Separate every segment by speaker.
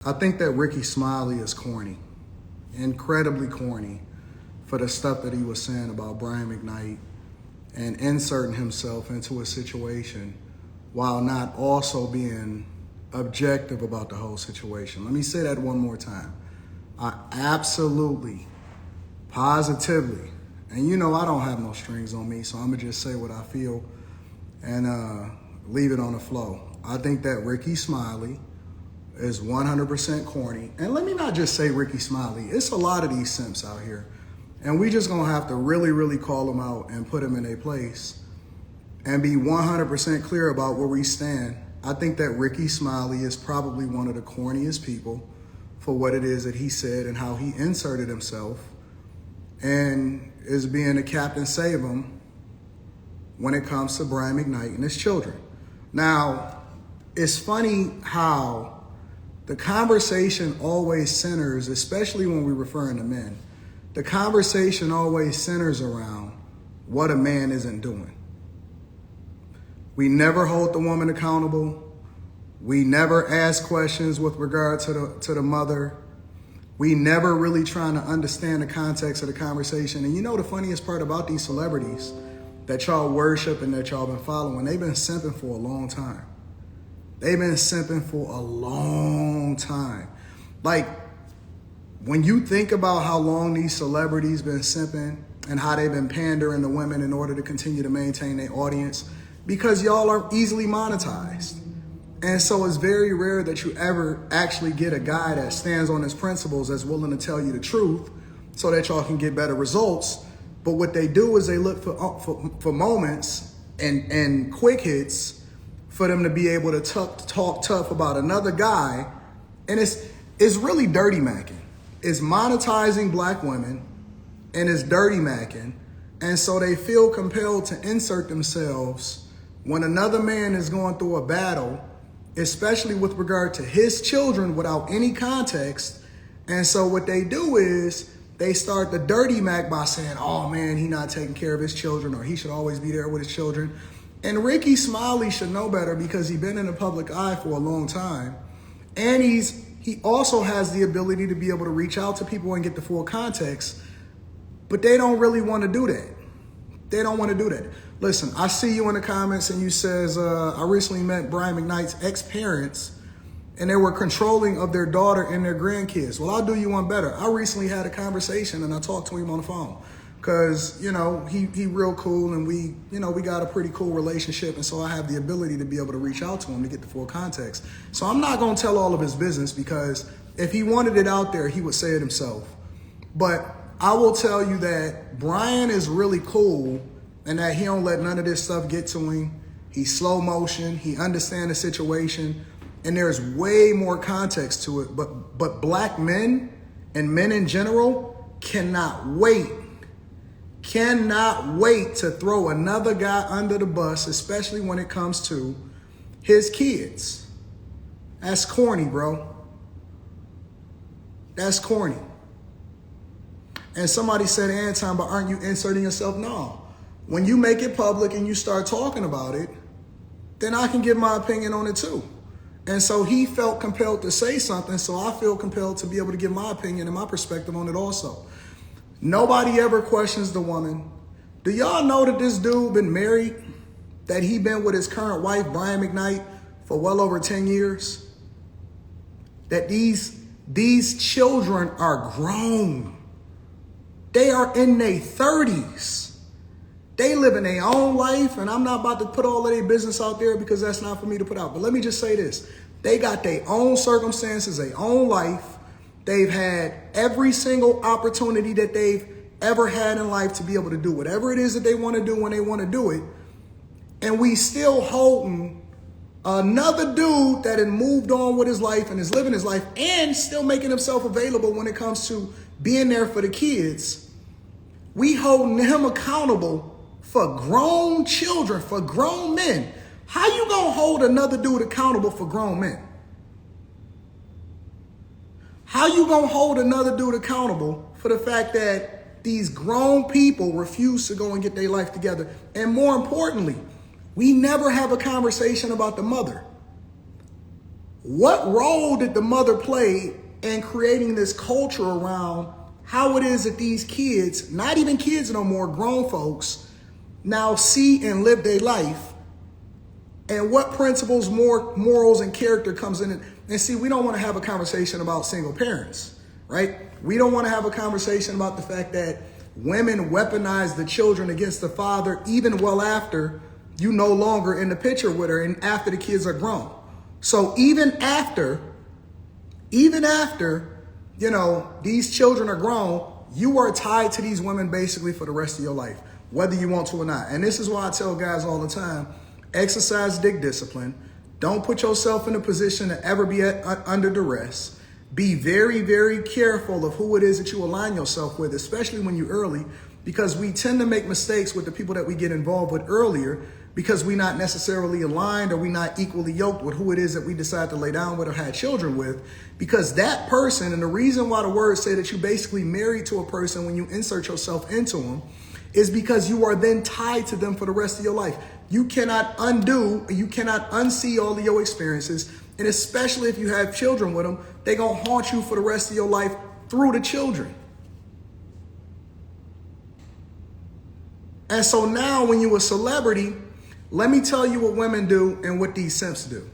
Speaker 1: I think that Rickey Smiley is corny, incredibly corny, for the stuff that he was saying about Brian McKnight and inserting himself into a situation while not also being objective about the whole situation. Let me say that one more time. I absolutely, positively, and you know I don't have no strings on me, so I'm gonna just say what I feel and leave it on the flow. I think that Rickey Smiley is 100% corny. And let me not just say Rickey Smiley. It's a lot of these simps out here. And we just gonna have to really, really call them out and put them in their place and be 100% clear about where we stand. I think that Rickey Smiley is probably one of the corniest people for what it is that he said and how he inserted himself and is being a Captain Save 'em when it comes to Brian McKnight and his children. Now, it's funny how the conversation always centers, especially when we're referring to men, the conversation always centers around what a man isn't doing. We never hold the woman accountable. We never ask questions with regard to the mother. We never really trying to understand the context of the conversation. And you know the funniest part about these celebrities that y'all worship and that y'all been following, they've been simping for a long time. They've been simping for a long time. Like, when you think about how long these celebrities been simping and how they've been pandering to women in order to continue to maintain their audience, because y'all are easily monetized. And so it's very rare that you ever actually get a guy that stands on his principles that's willing to tell you the truth so that y'all can get better results. But what they do is they look for moments and quick hits for them to be able to talk tough about another guy. And it's really dirty macking. It's monetizing black women and it's dirty macking. And so they feel compelled to insert themselves when another man is going through a battle, especially with regard to his children without any context. And so what they do is they start the dirty mac by saying, oh man, he not taking care of his children, or he should always be there with his children. And Rickey Smiley should know better because he's been in the public eye for a long time. And he also has the ability to be able to reach out to people and get the full context. But they don't really want to do that. They don't want to do that. Listen, I see you in the comments and you says, I recently met Brian McKnight's ex-parents and they were controlling of their daughter and their grandkids. Well, I'll do you one better. I recently had a conversation and I talked to him on the phone. Cause you know, he real cool and we got a pretty cool relationship. And so I have the ability to be able to reach out to him to get the full context. So I'm not gonna tell all of his business because if he wanted it out there, he would say it himself. But I will tell you that Brian is really cool and that he don't let none of this stuff get to him. He's slow motion, he understands the situation, and there's way more context to it. But black men and men in general cannot wait to throw another guy under the bus, especially when it comes to his kids. That's corny, bro. That's corny. And somebody said, Anton, but aren't you inserting yourself? No. When you make it public and you start talking about it, then I can give my opinion on it too. And so he felt compelled to say something, so I feel compelled to be able to give my opinion and my perspective on it also. Nobody ever questions the woman. Do y'all know that this dude been married, that he been with his current wife, Brian McKnight, for well over 10 years? That these children are grown. They are in their 30s. They live in their own life, and I'm not about to put all of their business out there because that's not for me to put out. But let me just say this. They got their own circumstances, their own life. They've had every single opportunity that they've ever had in life to be able to do whatever it is that they want to do when they want to do it. And we still holding another dude that had moved on with his life and is living his life and still making himself available when it comes to being there for the kids. We holding him accountable for grown children, for grown men. How you gonna hold another dude accountable for grown men? How you gonna hold another dude accountable for the fact that these grown people refuse to go and get their life together? And more importantly, we never have a conversation about the mother. What role did the mother play in creating this culture around how it is that these kids, not even kids no more, grown folks, now see and live their life, and what principles, morals, and character comes in it? And see, we don't want to have a conversation about single parents, right? We don't want to have a conversation about the fact that women weaponize the children against the father even well after you no longer in the picture with her and after the kids are grown. So even after, you know, these children are grown, you are tied to these women basically for the rest of your life, whether you want to or not. And this is why I tell guys all the time, exercise dick discipline. Don't put yourself in a position to ever be under duress. Be very, very careful of who it is that you align yourself with, especially when you're early, because we tend to make mistakes with the people that we get involved with earlier because we're not necessarily aligned or we're not equally yoked with who it is that we decide to lay down with or have children with. Because that person, and the reason why the words say that you basically married to a person when you insert yourself into them, is because you are then tied to them for the rest of your life. You cannot undo, you cannot unsee all of your experiences. And especially if you have children with them, they're going to haunt you for the rest of your life through the children. And so now when you're a celebrity, let me tell you what women do and what these simps do.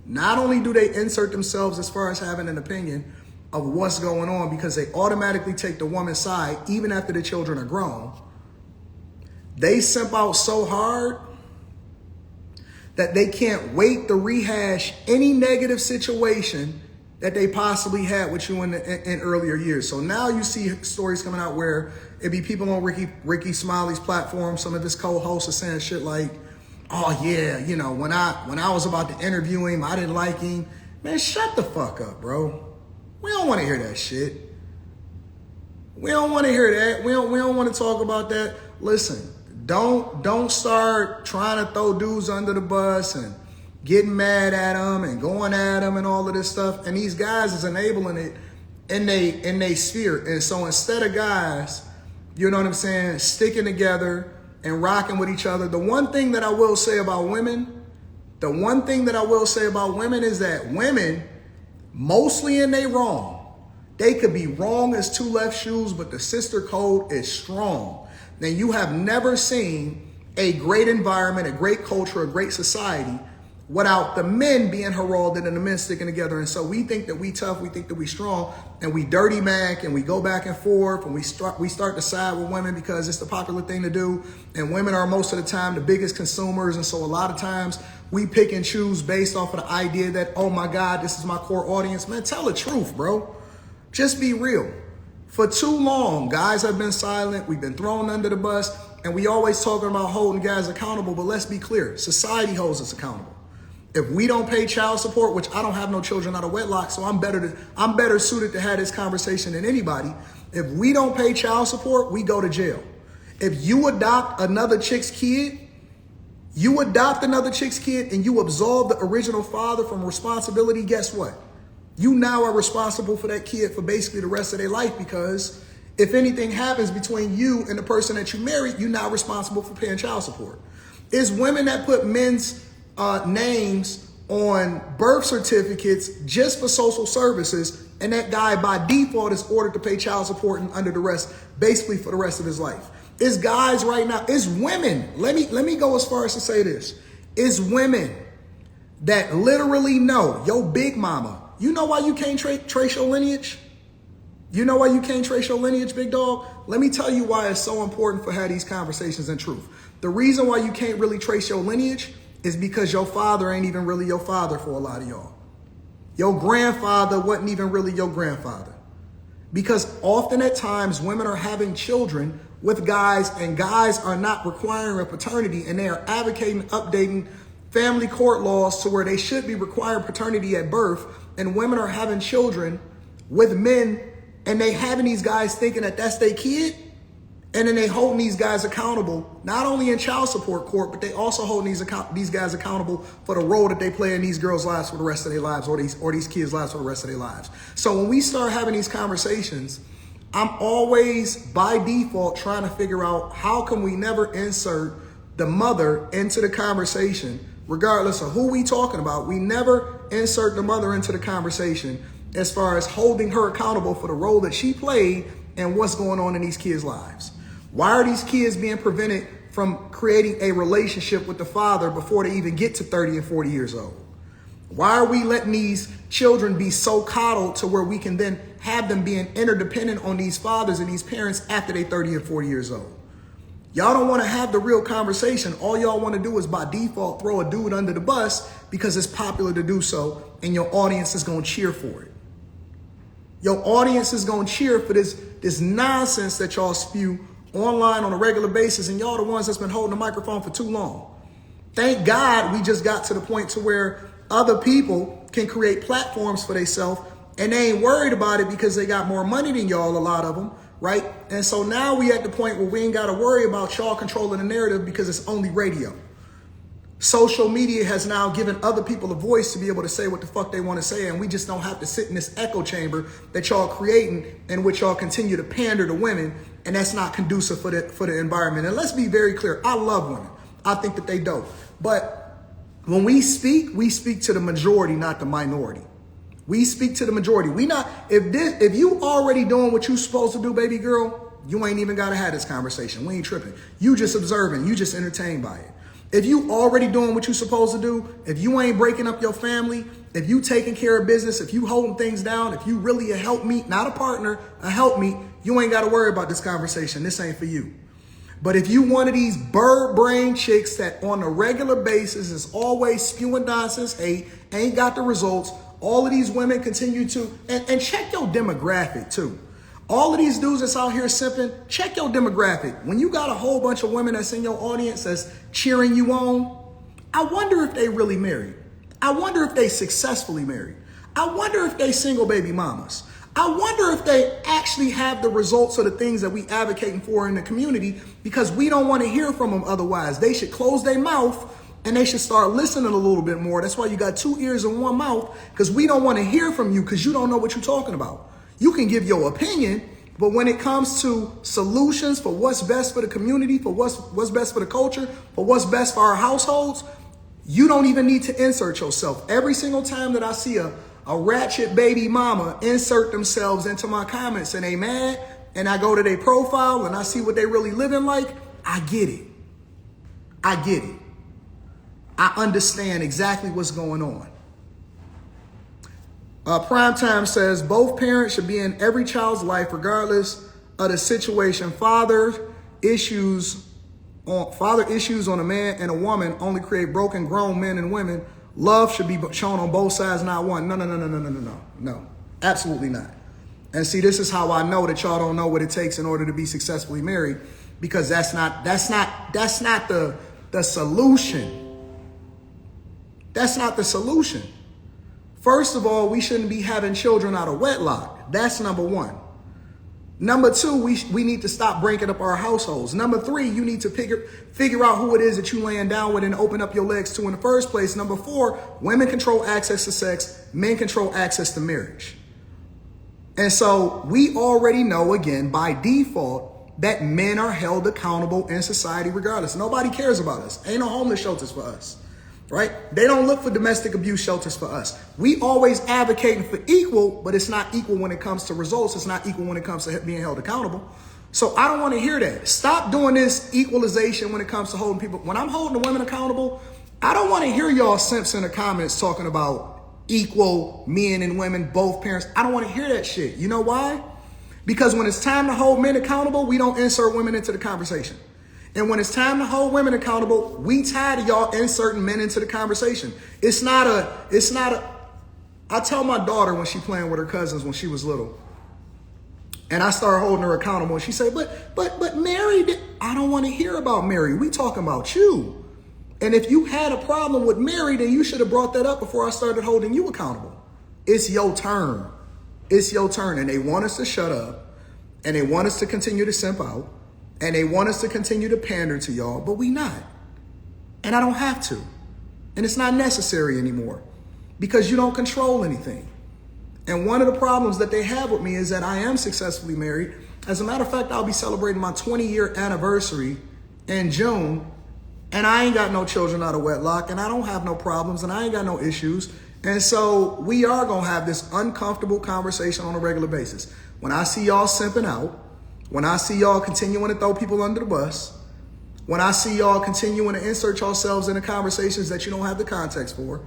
Speaker 1: Not only do they insert themselves as far as having an opinion of what's going on because they automatically take the woman's side even after the children are grown, they simp out so hard that they can't wait to rehash any negative situation that they possibly had with you in earlier years. So now you see stories coming out where it be people on Rickey Smiley's platform. Some of his co-hosts are saying shit like, oh yeah, you know, when I was about to interview him, I didn't like him. Man, shut the fuck up, bro. We don't want to hear that shit. We don't want to hear that. We don't want to talk about that. Listen, don't start trying to throw dudes under the bus and getting mad at them and going at them and all of this stuff. And these guys is enabling it in they sphere. And so instead of guys, you know what I'm saying, sticking together and rocking with each other, the one thing that I will say about women is that women, mostly in they wrong. They could be wrong as two left shoes, but the sister code is strong. Then you have never seen a great environment, a great culture, a great society without the men being heralded and the men sticking together. And so we think that we tough, we think that we strong, and we dirty Mac, and we go back and forth, and we start to side with women because it's the popular thing to do. And women are most of the time the biggest consumers. And so a lot of times we pick and choose based off of the idea that, oh my God, this is my core audience. Man, tell the truth, bro. Just be real. For too long, guys have been silent. We've been thrown under the bus, and we always talking about holding guys accountable. But let's be clear, society holds us accountable. If we don't pay child support, which I don't have no children out of wedlock, so I'm better suited to have this conversation than anybody. If we don't pay child support, we go to jail. If you adopt another chick's kid, and you absolve the original father from responsibility, guess what? You now are responsible for that kid for basically the rest of their life, because if anything happens between you and the person that you married, you're now responsible for paying child support. It's women that put men's names on birth certificates just for social services, and that guy by default is ordered to pay child support and under duress basically for the rest of his life. It's guys right now, it's women. Let me go as far as to say this. It's women that literally know your big mama. You know why you can't trace your lineage? You know why you can't trace your lineage, big dog? Let me tell you why it's so important for have these conversations in truth. The reason why you can't really trace your lineage is because your father ain't even really your father for a lot of y'all. Your grandfather wasn't even really your grandfather. Because often at times women are having children with guys, and guys are not requiring a paternity, and they are advocating updating family court laws to where they should be requiring paternity at birth, and women are having children with men, and they having these guys thinking that that's their kid, and then they holding these guys accountable, not only in child support court, but they also holding these guys accountable for the role that they play in these girls' lives for the rest of their lives, or these kids' lives for the rest of their lives. So when we start having these conversations, I'm always by default trying to figure out how can we never insert the mother into the conversation regardless of who we talking about, we never insert the mother into the conversation as far as holding her accountable for the role that she played and what's going on in these kids' lives. Why are these kids being prevented from creating a relationship with the father before they even get to 30 and 40 years old? Why are we letting these children be so coddled to where we can then have them being interdependent on these fathers and these parents after they're 30 and 40 years old? Y'all don't want to have the real conversation. All y'all want to do is by default throw a dude under the bus because it's popular to do so, and your audience is going to cheer for it. Your audience is going to cheer for this nonsense that y'all spew online on a regular basis, and y'all the ones that's been holding the microphone for too long. Thank God we just got to the point to where other people can create platforms for themselves, and they ain't worried about it because they got more money than y'all, a lot of them, right? And so now we at the point where we ain't got to worry about y'all controlling the narrative because it's only radio. Social media has now given other people a voice to be able to say what the fuck they want to say, and we just don't have to sit in this echo chamber that y'all creating in which y'all continue to pander to women, and that's not conducive for the environment. And let's be very clear, I love women. I think that they dope. But when we speak to the majority, not the minority. We speak to the majority. If you already doing what you supposed to do, baby girl, you ain't even got to have this conversation. We ain't tripping. You just observing. You just entertained by it. If you already doing what you supposed to do, if you ain't breaking up your family, if you taking care of business, if you holding things down, if you really a helpmeet, not a partner, a helpmeet, you ain't got to worry about this conversation. This ain't for you. But if you one of these bird brain chicks that on a regular basis is always spewing nonsense, hate, ain't got the results, all of these women continue to, and check your demographic too. All of these dudes that's out here simping, check your demographic. When you got a whole bunch of women that's in your audience that's cheering you on, I wonder if they really married. I wonder if they successfully married. I wonder if they single baby mamas. I wonder if they actually have the results of the things that we advocating for in the community, because we don't want to hear from them otherwise. They should close their mouth and they should start listening a little bit more. That's why you got 2 ears and 1 mouth, because we don't want to hear from you because you don't know what you're talking about. You can give your opinion, but when it comes to solutions for what's best for the community, for what's best for the culture, for what's best for our households, you don't even need to insert yourself. Every single time that I see a ratchet baby mama insert themselves into my comments and they mad, and I go to their profile and I see what they really living like, I get it. I get it. I understand exactly what's going on. Primetime says both parents should be in every child's life, regardless of the situation. Father issues on a man and a woman only create broken, grown men and women. Love should be shown on both sides, not one. No, absolutely not. And see, this is how I know that y'all don't know what it takes in order to be successfully married, because that's not the solution. That's not the solution. First of all, we shouldn't be having children out of wedlock. That's number one. Number two, we need to stop breaking up our households. Number three, you need to figure out who it is that you laying down with and open up your legs to in the first place. Number four, women control access to sex. Men control access to marriage. And so we already know, again, by default, that men are held accountable in society regardless. Nobody cares about us. Ain't no homeless shelters for us. Right? They don't look for domestic abuse shelters for us. We always advocating for equal, but it's not equal when it comes to results. It's not equal when it comes to being held accountable. So I don't want to hear that. Stop doing this equalization when it comes to holding people. When I'm holding the women accountable, I don't want to hear y'all simps in the comments talking about equal men and women, both parents. I don't want to hear that shit. You know why? Because when it's time to hold men accountable, we don't insert women into the conversation. And when it's time to hold women accountable, we tired of y'all inserting men into the conversation. It's not a, I tell my daughter when she playing with her cousins when she was little, and I started holding her accountable, and she said, but Mary, I don't want to hear about Mary. We talking about you. And if you had a problem with Mary, then you should have brought that up before I started holding you accountable. It's your turn. It's your turn. And they want us to shut up, and they want us to continue to simp out. And they want us to continue to pander to y'all, but we not. And I don't have to. And it's not necessary anymore because you don't control anything. And one of the problems that they have with me is that I am successfully married. As a matter of fact, I'll be celebrating my 20-year anniversary in June. And I ain't got no children out of wedlock, and I don't have no problems, and I ain't got no issues. And so we are going to have this uncomfortable conversation on a regular basis. When I see y'all simping out, when I see y'all continuing to throw people under the bus, when I see y'all continuing to insert yourselves into conversations that you don't have the context for,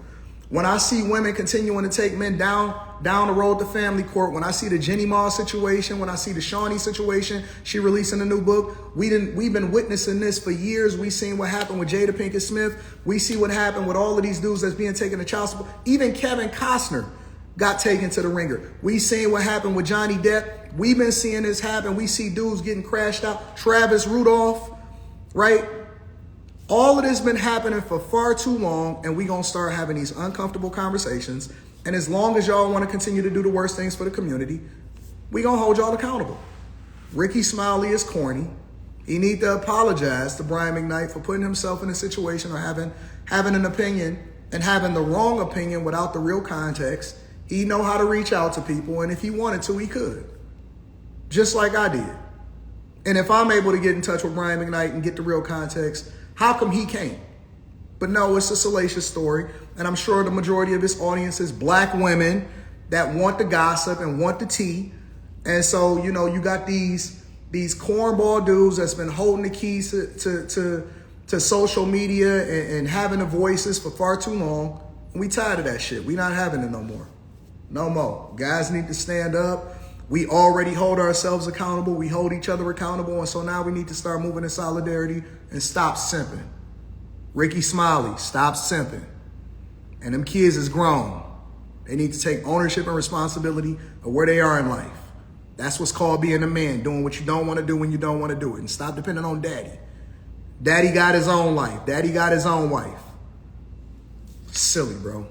Speaker 1: when I see women continuing to take men down the road to family court, when I see the Jenny Ma situation, when I see the Shawnee situation, she releasing a new book. We've been witnessing this for years. We seen what happened with Jada Pinkett Smith. We see what happened with all of these dudes that's being taken to child support. Even Kevin Costner got taken to the ringer. We seen what happened with Johnny Depp. We've been seeing this happen. We see dudes getting crashed out. Travis Rudolph, right? All of this been happening for far too long, and we gonna start having these uncomfortable conversations. And as long as y'all want to continue to do the worst things for the community, we gonna hold y'all accountable. Rickey Smiley is corny. He need to apologize to Brian McKnight for putting himself in a situation or having an opinion and having the wrong opinion without the real context. He know how to reach out to people, and if he wanted to, he could. Just like I did. And if I'm able to get in touch with Brian McKnight and get the real context, how come he can't? But no, it's a salacious story. And I'm sure the majority of his audience is black women that want the gossip and want the tea. And so, you know, you got these cornball dudes that's been holding the keys to social media and having the voices for far too long. And we tired of that shit. We not having it no more. No more. Guys need to stand up. We already hold ourselves accountable. We hold each other accountable. And so now we need to start moving in solidarity and stop simping. Rickey Smiley, stop simping. And them kids is grown. They need to take ownership and responsibility of where they are in life. That's what's called being a man, doing what you don't want to do when you don't want to do it. And stop depending on daddy. Daddy got his own life. Daddy got his own wife. Silly, bro.